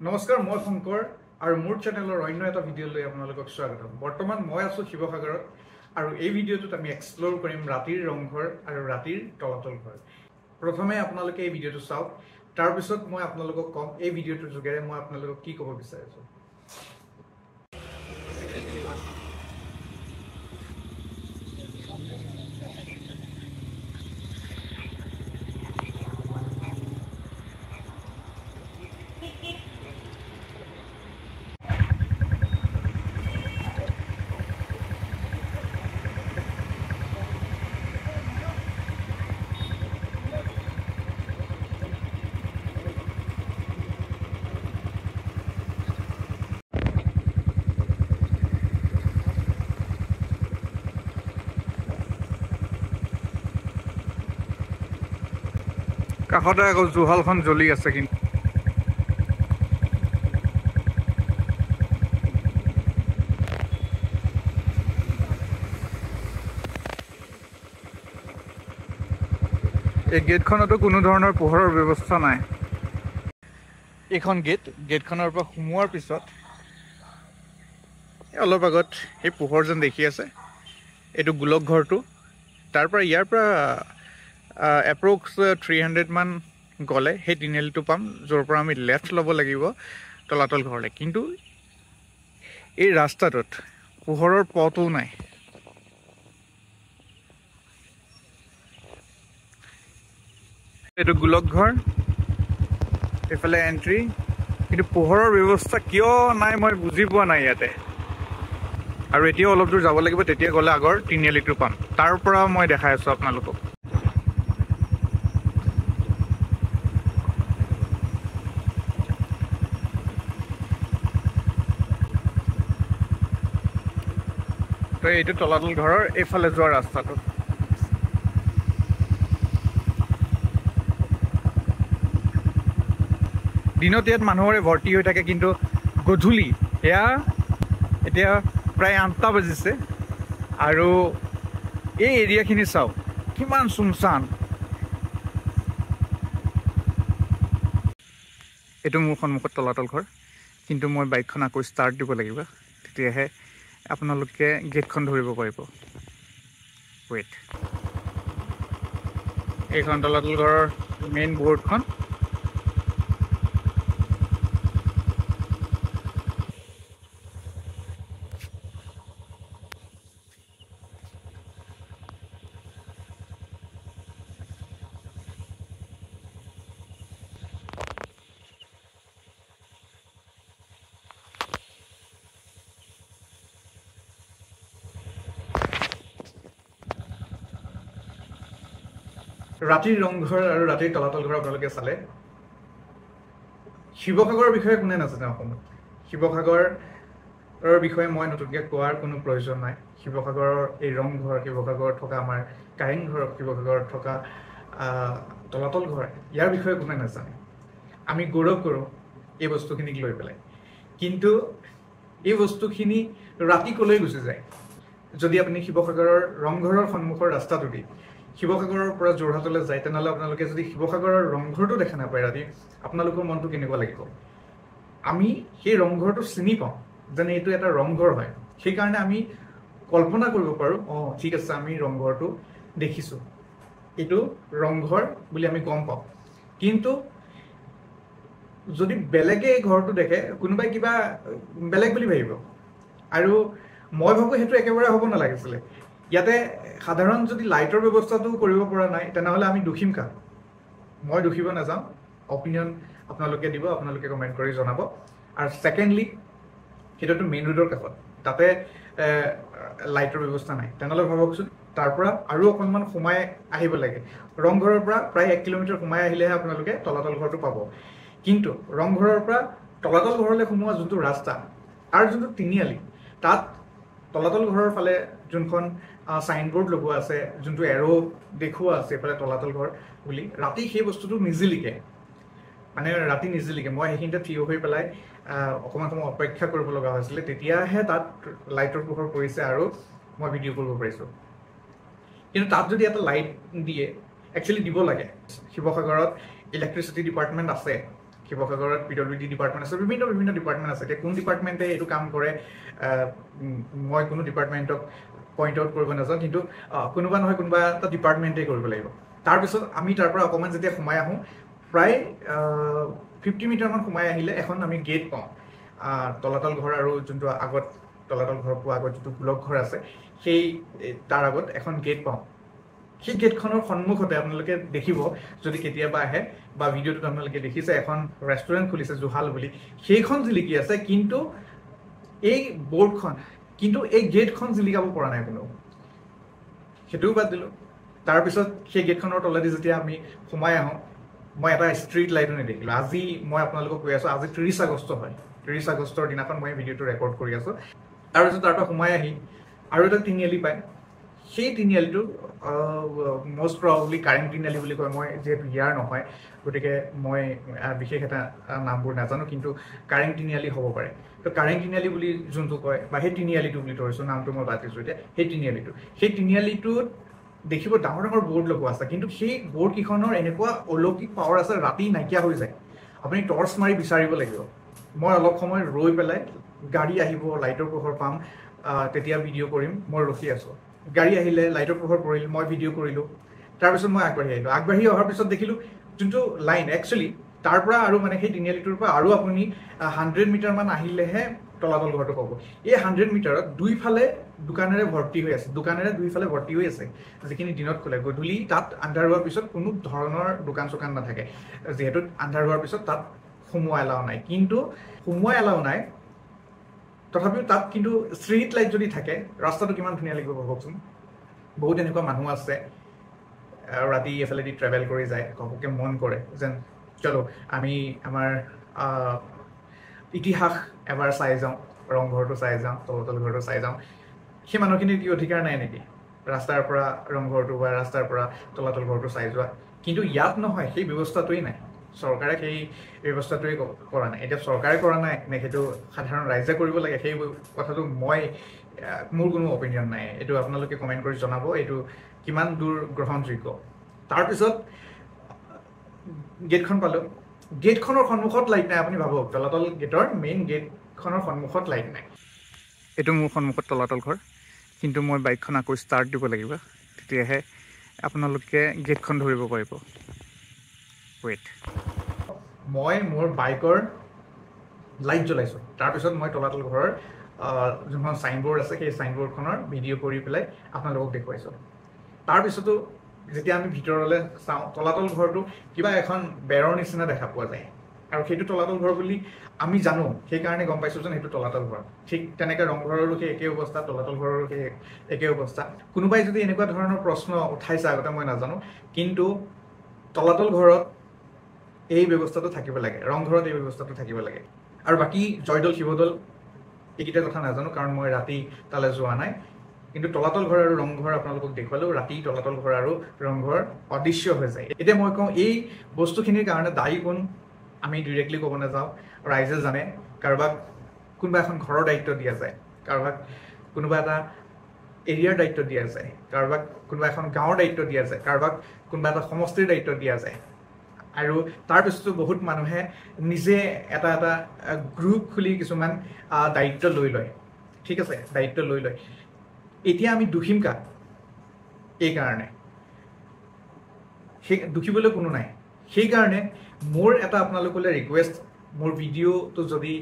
নমস্কাৰ মই শংকৰ আৰু মোৰ চেনেলৰ অন্য এটা ভিডিঅ'লৈ আপোনালোকক স্বাগতম। বৰ্তমান মই আছো শিৱসাগৰত আৰু এই ভিডিঅ'টোত আমি এক্সপ্ল'ৰ কৰিম ৰাতিৰ ৰংঘৰ আৰু ৰাতিৰ তলাতল ঘৰ। প্ৰথমে আপোনালোকে এই ভিডিঅ'টো চাওক, তাৰ পিছত মই আপোনালোকক কম এই ভিডিঅ'টোৰ যোগেৰে মই আপোনালোকক কি ক'ব বিচাৰিছো। কাষতে আকৌ জুহালখন জ্বলি আছে, কিন্তু এই গেটখনতো কোনো ধৰণৰ পোহৰৰ ব্যৱস্থা নাই। এইখন গেটখনৰ পৰা সোমোৱাৰ পিছত অলপ আগত এই পোহৰ যেন দেখি আছে, এইটো গোলক ঘৰটো। তাৰ পৰা ইয়াৰ পৰা এপ্ৰক্স 300 মান গ'লে সেই তিনিআলিটো পাম, য'ৰ পৰা আমি লেফ্ট ল'ব লাগিব তলাতল ঘৰলৈ। কিন্তু এই ৰাস্তাটোত পোহৰৰ পথো নাই। এইটো গোলক ঘৰ, এইফালে এণ্ট্ৰি, কিন্তু পোহৰৰ ব্যৱস্থা কিয় নাই মই বুজি পোৱা নাই ইয়াতে। আৰু এতিয়াও অলপ দূৰ যাব লাগিব, তেতিয়া গ'লে আগৰ তিনিআলিটো পাম। তাৰ পৰা মই দেখাই আছোঁ আপোনালোকক। তো এইটো তলাতল ঘৰৰ এইফালে যোৱা ৰাস্তাটো। দিনত ইয়াত মানুহৰে ভৰ্তি হৈ থাকে, কিন্তু গধূলি এতিয়া প্ৰায় 8টা বাজিছে আৰু এই এৰিয়াখিনি চাওক কিমান চুনচান। এইটো মোৰ সন্মুখত তলাতল ঘৰ, কিন্তু মই বাইকখন আকৌ ষ্টাৰ্ট দিব লাগিব, তেতিয়াহে আপোনালোকে গেটখন ধৰিব পাৰিব। ৱেইট, এইখন তলাতল ঘৰৰ মেইন বৰ্ডখন। ৰাতিৰ ৰংঘৰ আৰু ৰাতিৰ তলাতল ঘৰ আপোনালোকে চালে। শিৱসাগৰৰ বিষয়ে কোনে নাজানে অসমত? শিৱসাগৰৰ বিষয়ে মই নতুনকৈ কোৱাৰ কোনো প্ৰয়োজন নাই। শিৱসাগৰৰ এই ৰংঘৰ, শিৱসাগৰত থকা আমাৰ কাৰেংঘৰ, শিৱসাগৰত থকা তলাতল ঘৰ, ইয়াৰ বিষয়ে কোনে নাজানে। আমি গৌৰৱ কৰোঁ এই বস্তুখিনিক লৈ পেলাই, কিন্তু এই বস্তুখিনি ৰাতি ক'লৈ গুচি যায়। যদি আপুনি শিৱসাগৰৰ ৰংঘৰৰ সন্মুখৰ ৰাস্তাটো দি শিৱসাগৰৰ পৰা যোৰহাটলৈ যায়, তেনেহ'লে আপোনালোকে যদি শিৱসাগৰৰ ৰংঘৰটো দেখা নাপায় ৰাতি, আপোনালোকৰ মনটো কেনেকুৱা লাগিব? আমি সেই ৰংঘৰটো চিনি পাওঁ, যেনে এইটো এটা ৰংঘৰ হয়, সেইকাৰণে আমি কল্পনা কৰিব পাৰোঁ, ঠিক আছে আমি ৰংঘৰটো দেখিছোঁ, এইটো ৰংঘৰ বুলি আমি গম পাওঁ। কিন্তু যদি বেলেগে এই ঘৰটো দেখে, কোনোবাই কিবা বেলেগ বুলি ভাবিব। আৰু মই ভাবোঁ সেইটো একেবাৰে হ'ব নালাগিছিলে। ইয়াতে সাধাৰণ যদি লাইটৰ ব্যৱস্থাটো কৰিব পৰা নাই, তেনেহ'লে আমি দোষীম কাক? মই দোষিব নাযাওঁ, অপিনিয়ন আপোনালোকে দিব, আপোনালোকে কমেণ্ট কৰি জনাব। আৰু ছেকেণ্ডলি, সেইটোতো মেইন ৰোডৰ কাষত, তাতে লাইটৰ ব্যৱস্থা নাই। তেনেহ'লে ভাবকচোন, তাৰ পৰা আৰু অকণমান সোমাই আহিব লাগে। ৰংঘৰৰ পৰা প্ৰায় 1 কিলোমিটাৰ সোমাই আহিলেহে আপোনালোকে তলাতল ঘৰটো পাব। কিন্তু ৰংঘৰৰ পৰা তলাতল ঘৰলৈ সোমোৱা যোনটো ৰাস্তা আৰু যোনটো তিনিআলি, তাত তলাতল ঘৰৰ ফালে যোনখন চাইনবোৰ্ড লগোৱা আছে, যোনটো এৰো দেখুওৱা আছে এইফালে তলাতল ঘৰ বুলি, ৰাতি সেই বস্তুটো নিজিলিকে, মানে ৰাতি নিজিলিকে। মই সেইখিনিতে থিয় হৈ পেলাই অকণমান সময় অপেক্ষা কৰিব লগা হৈছিলে, তেতিয়াহে তাত লাইটৰ পোহৰ পৰিছে আৰু মই ভিডিঅ' কৰিব পাৰিছোঁ। কিন্তু তাত যদি এটা লাইট দিয়ে, একচুৱেলি দিব লাগে। শিৱসাগৰত ইলেক্ট্ৰিচিটি ডিপাৰ্টমেণ্ট আছে, শিৱসাগৰত PWD ডিপাৰ্টমেণ্ট আছে, বিভিন্ন ডিপাৰ্টমেণ্ট আছে। এতিয়া কোন ডিপাৰ্টমেণ্টে এইটো কাম কৰে মই কোনো ডিপাৰ্টমেণ্টক পইণ্ট আউট কৰিব নাযাওঁ, কিন্তু কোনোবা নহয় কোনোবা এটা ডিপাৰ্টমেণ্টেই কৰিব লাগিব। তাৰপিছত আমি তাৰ পৰা অকণমান যেতিয়া সোমাই আহোঁ, প্ৰায় 50 মিটাৰমান সোমাই আহিলে এখন আমি গেট পাওঁ। তলাতল ঘৰ আৰু যোনটো আগত তলাতল ঘৰ পোৱা আগত যিটো গোলক ঘৰ আছে, সেই তাৰ আগত এখন গেট পাওঁ। সেই গেটখনৰ সন্মুখতে আপোনালোকে দেখিব, যদি কেতিয়াবা আহে বা ভিডিঅ'টোত আপোনালোকে দেখিছে, এখন ৰেষ্টুৰেণ্ট খুলিছে জুহাল বুলি, সেইখন জিলিকি আছে। কিন্তু এই বৰ্ডখন, কিন্তু এই গেটখন জিলিকাব পৰা নাই কোনেও। সেইটোও বাদ দিলোঁ। তাৰপিছত সেই গেটখনৰ তলেদি যেতিয়া আমি সোমাই আহোঁ, মই এটা ষ্ট্ৰীট লাইটো নেদেখিলোঁ। আজি মই আপোনালোকক কৈ আছোঁ, আজি 30 আগষ্ট হয়। 30 আগষ্টৰ দিনাখন মই ভিডিঅ'টো ৰেকৰ্ড কৰি আছোঁ। তাৰপিছত তাৰ পৰা সোমাই আহি আৰু এটা তিনিআলি পায়। সেই তিনিআলিটো মষ্ট প্ৰবলি কাৰেং তিনিআলি বুলি কয়। মই যিহেতু ইয়াৰ নহয়, গতিকে মই বিশেষ এটা নামবোৰ নাজানো, কিন্তু কাৰেং তিনিআলি হ'ব পাৰে। তো কাৰেং তিনিআলি বুলি যোনটো কয়, বা সেই তিনিআলিটো বুলি ধৰিছোঁ, নামটো মই বাদ দিছোঁ এতিয়া। সেই তিনিআলিটোত দেখিব ডাঙৰ ডাঙৰ বৰ্ড লগোৱা আছে, কিন্তু সেই বৰ্ডকেইখনৰ এনেকুৱা অলৌকিক পাৱাৰ আছে, ৰাতি নাইকিয়া হৈ যায়। আপুনি টৰ্চ মাৰি বিচাৰিব লাগিব। মই অলপ সময় ৰৈ পেলাই, গাড়ী আহিব, লাইটৰ পোহৰ পাম, তেতিয়া ভিডিঅ' কৰিম, মই ৰখি আছোঁ। গাড়ী আহিলে, লাইটৰ পোহৰ পৰিল, মই ভিডিঅ' কৰিলোঁ। তাৰপিছত মই আগবাঢ়ি আহিলোঁ। আগবাঢ়ি অহাৰ পিছত দেখিলোঁ যোনটো লাইন, একচুৱেলি তাৰ পৰা আৰু মানে সেই তিনিআলিটোৰ পৰা আৰু আপুনি 100 মিটাৰমান আহিলেহে তলাতল ঘৰটো পাব। এই 100 মিটাৰত দুইফালে দোকানেৰে ভৰ্তি হৈ আছে, দুইফালে ভৰ্তি হৈ আছে, যিখিনি দিনত খোলে। গধূলি তাত আন্ধাৰ হোৱাৰ পিছত কোনো ধৰণৰ দোকান চোকান নাথাকে, যিহেতু আন্ধাৰ হোৱাৰ পিছত তাত সোমোৱা এলাও নাই। কিন্তু সোমোৱা এলাও নাই, তথাপিও তাত কিন্তু ষ্ট্ৰীট লাইট যদি থাকে, ৰাস্তাটো কিমান ধুনীয়া লাগিব ভাবকচোন। বহুত এনেকুৱা মানুহ আছে ৰাতি এফালেদি ট্ৰেভেল কৰি যায়, ঘপককৈ মন কৰে যেন চলো আমি আমাৰ ইতিহাস এবাৰ চাই যাওঁ, ৰংঘৰটো চাই যাওঁ, তলাতল ঘৰটো চাই যাওঁ। সেই মানুহখিনিৰ কি অধিকাৰ নাই নেকি ৰাস্তাৰ পৰা ৰংঘৰটো বা ৰাস্তাৰ পৰা তলাতল ঘৰটো চাই যোৱা? কিন্তু ইয়াত নহয়, সেই ব্যৱস্থাটোৱেই নাই। চৰকাৰে সেই ব্যৱস্থাটোৱেই কৰা নাই। এতিয়া চৰকাৰে কৰা নাই নে সেইটো সাধাৰণ ৰাইজে কৰিব লাগে, সেই কথাটো মোৰ কোনো অপিনিয়ন নাই। এইটো আপোনালোকে কমেণ্ট কৰি জনাব, এইটো কিমান দূৰ গ্ৰহণযোগ্য। তাৰপিছত গেটখন পালোঁ। গেটখনৰ সন্মুখত লাইট নাই। আপুনি ভাবক, তলাতল গেটৰ মেইন গেটখনৰ সন্মুখত লাইট নাই। এইটো মোৰ সন্মুখত তলাতল ঘৰ, কিন্তু মই বাইকখন আকৌ ষ্টাৰ্ট দিব লাগিব, তেতিয়াহে আপোনালোকে গেটখন ধৰিব পাৰিব। ৱেইট, মই মোৰ বাইকৰ লাইট জ্বলাইছোঁ। তাৰপিছত মই তলাতল ঘৰৰ যোনখন চাইনবোৰ্ড আছে, সেই চাইনবোৰ্ডখনৰ ভিডিঅ' কৰি পেলাই আপোনালোকক দেখুৱাইছোঁ। তাৰপিছতো যেতিয়া আমি ভিতৰলৈ চাওঁ, তলাতল ঘৰটো কিবা এখন বেৰৰ নিচিনা দেখা পোৱা যায়। আৰু সেইটো তলাতল ঘৰ বুলি আমি জানো, সেইকাৰণে গম পাইছোঁ যেন সেইটো তলাতল ঘৰ। ঠিক তেনেকৈ ৰংঘৰৰো সেই একেই অৱস্থা, তলাতল ঘৰৰো সেই একেই অৱস্থা। কোনোবাই যদি এনেকুৱা ধৰণৰ প্ৰশ্ন উঠাইছে আগতে মই নাজানো, কিন্তু তলাতল ঘৰত এই ব্যৱস্থাটো থাকিব লাগে, ৰংঘৰত এই ব্যৱস্থাটো থাকিব লাগে। আৰু বাকী জয়দৌল, শিৱদৌল এইকেইটা কথা নাজানো, কাৰণ মই ৰাতি তালৈ যোৱা নাই। কিন্তু তলাতল ঘৰ আৰু ৰংঘৰ আপোনালোকক দেখুৱালোঁ। ৰাতি তলাতল ঘৰ আৰু ৰংঘৰ অদৃশ্য হৈ যায়। এতিয়া মই কওঁ, এই বস্তুখিনিৰ কাৰণে দায়ী কোন আমি ডিৰেক্টলি ক'ব নাযাওঁ, ৰাইজে জানে। কাৰোবাক কোনোবা এখন ঘৰৰ দায়িত্ব দিয়া যায়, কাৰোবাক কোনোবা এটা এৰিয়াৰ দায়িত্ব দিয়া যায়, কাৰোবাক কোনোবা এখন গাঁৱৰ দায়িত্ব দিয়া যায়, কাৰোবাক কোনোবা এটা সমষ্টিৰ দায়িত্ব দিয়া যায়। আৰু তাৰপিছতো বহুত মানুহে নিজে এটা গ্ৰুপ খুলি কিছুমান দায়িত্ব লৈ লয়। ঠিক আছে, দায়িত্ব লৈ লয়। এতিয়া আমি দুখিম কাক? এইকাৰণে সেই দুখিবলৈ কোনো নাই। সেইকাৰণে মোৰ এটা আপোনালোকলৈ ৰিকুৱেষ্ট, মোৰ ভিডিঅ'টো যদি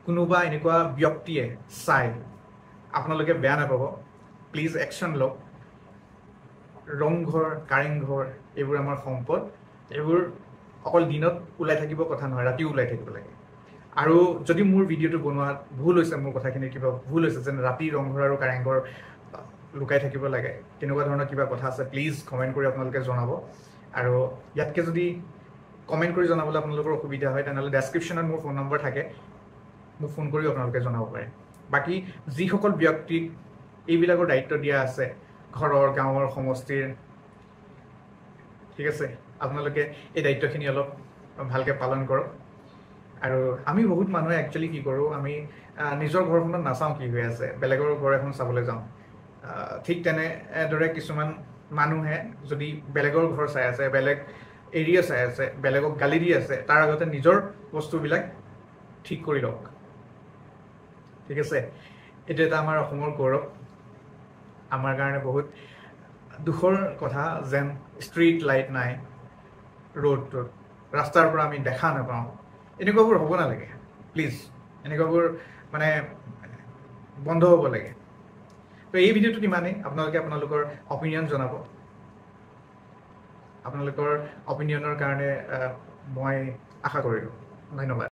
কোনোবা এনেকুৱা ব্যক্তিয়ে চায়, আপোনালোকে বেয়া নাপাব, প্লিজ একশ্যন লওক। ৰংঘৰ, কাৰেংঘৰ এইবোৰ আমাৰ সম্পদ। এইবোৰ অকল দিনত ওলাই থাকিব কথা নহয়, ৰাতিও ওলাই থাকিব লাগে। আৰু যদি মোৰ ভিডিঅ'টো বনোৱাত ভুল হৈছে, মোৰ কথাখিনিৰ কিবা ভুল হৈছে, যেন ৰাতি ৰংঘৰ আৰু কাৰেংঘৰ লুকাই থাকিব লাগে, তেনেকুৱা ধৰণৰ কিবা কথা আছে, প্লিজ কমেণ্ট কৰি আপোনালোকে জনাব। আৰু ইয়াতকৈ যদি কমেণ্ট কৰি জনাবলৈ আপোনালোকৰ অসুবিধা হয়, তেনেহ'লে ডেছক্ৰিপশ্যনত মোৰ ফোন নম্বৰ থাকে, মোক ফোন কৰিও আপোনালোকে জনাব পাৰে। বাকী যিসকল ব্যক্তিক এইবিলাকৰ দায়িত্ব দিয়া আছে, ঘৰৰ, গাঁৱৰ, সমষ্টিৰ, ঠিক আছে, আপোনালোকে এই দায়িত্বখিনি অলপ ভালকৈ পালন কৰক। আৰু আমি বহুত মানুহে একচুৱেলি কি কৰোঁ, আমি নিজৰ ঘৰখনত নাচাওঁ কি হৈ আছে, বেলেগৰ ঘৰ এখন চাবলৈ যাওঁ। ঠিক তেনেদৰে কিছুমান মানুহে যদি বেলেগৰ ঘৰ চাই আছে, বেলেগ এৰিয়ে চাই আছে, বেলেগক গালি দি আছে, তাৰ আগতে নিজৰ বস্তুবিলাক ঠিক কৰি লওক। ঠিক আছে, এইটো এটা আমাৰ অসমৰ গৌৰৱ। আমাৰ কাৰণে বহুত দুখৰ কথা যেন ষ্ট্ৰীট লাইট নাই ৰোডটোত, ৰাস্তাৰ পৰা আমি দেখা নাপাওঁ। এনেকুৱাবোৰ হ'ব নালাগে প্লিজ, এনেকুৱাবোৰ মানে বন্ধ হ'ব লাগে। তো এই ভিডিঅ'টোত ইমানেই। আপোনালোকে আপোনালোকৰ অপিনিয়ন জনাব। আপোনালোকৰ অপিনিয়নৰ কাৰণে মই আশা কৰিলোঁ। ধন্যবাদ।